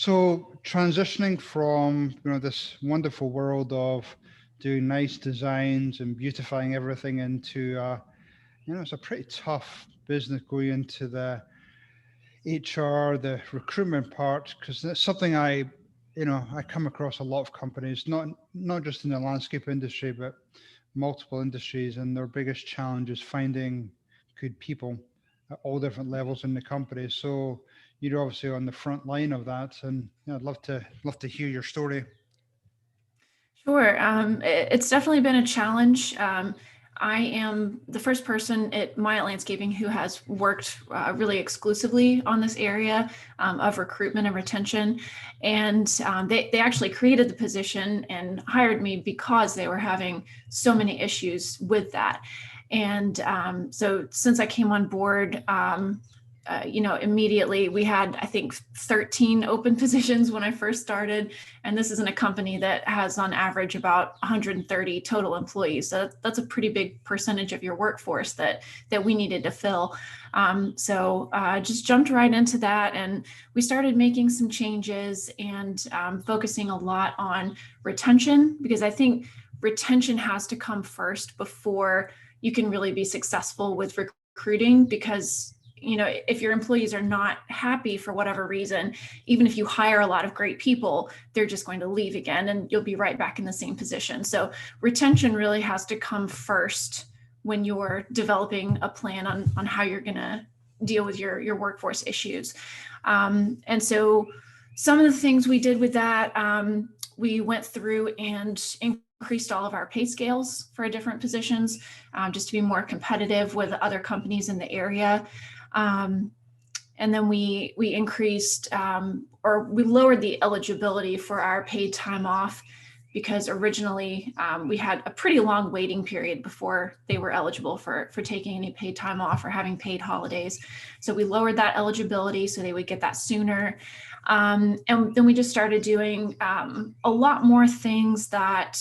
So transitioning from this wonderful world of doing nice designs and beautifying everything into it's a pretty tough business going into the HR, the recruitment part, because that's something I come across a lot of companies, not just in the landscape industry, but multiple industries, and their biggest challenge is finding good people at all different levels in the company. So you're obviously on the front line of that, and I'd love to hear your story. Sure. It's definitely been a challenge. I am the first person at Maya Landscaping who has worked really exclusively on this area of recruitment and retention. And they actually created the position and hired me because they were having so many issues with that. And so since I came on board, immediately we had, I think, 13 open positions when I first started. And this isn't a company that has on average about 130 total employees. So that's a pretty big percentage of your workforce that we needed to fill. So just jumped right into that. And we started making some changes and focusing a lot on retention, because I think retention has to come first before you can really be successful with recruiting. Because if your employees are not happy for whatever reason, even if you hire a lot of great people, they're just going to leave again and you'll be right back in the same position. So retention really has to come first when you're developing a plan on how you're going to deal with your workforce issues. And so some of the things we did with that, we went through and increased all of our pay scales for different positions, just to be more competitive with other companies in the area. And then we increased or we lowered the eligibility for our paid time off, because originally we had a pretty long waiting period before they were eligible for taking any paid time off or having paid holidays. So we lowered that eligibility so they would get that sooner. And then we just started doing a lot more things that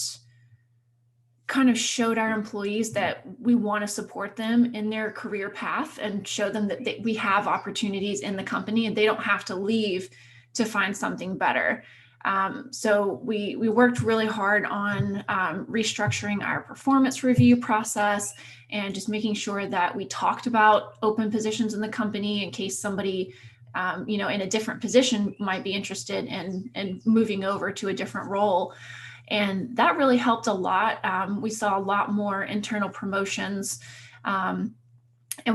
kind of showed our employees that we want to support them in their career path and show them that we have opportunities in the company and they don't have to leave to find something better. So we worked really hard on restructuring our performance review process and just making sure that we talked about open positions in the company in case somebody in a different position might be interested in moving over to a different role. And that really helped a lot. We saw a lot more internal promotions. And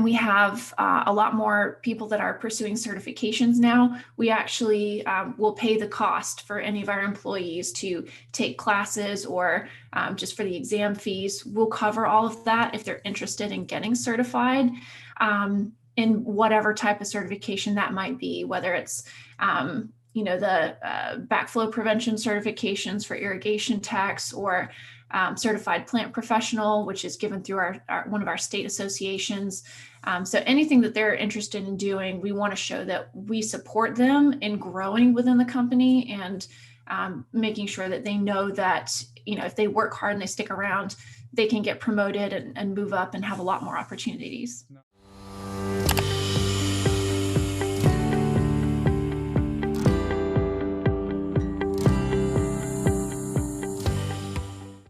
we have a lot more people that are pursuing certifications now. We actually will pay the cost for any of our employees to take classes or just for the exam fees. We'll cover all of that if they're interested in getting certified in whatever type of certification that might be, whether it's the backflow prevention certifications for irrigation techs, or certified plant professional, which is given through our one of our state associations. So anything that they're interested in doing, we want to show that we support them in growing within the company and making sure that they know that, if they work hard and they stick around, they can get promoted and move up and have a lot more opportunities.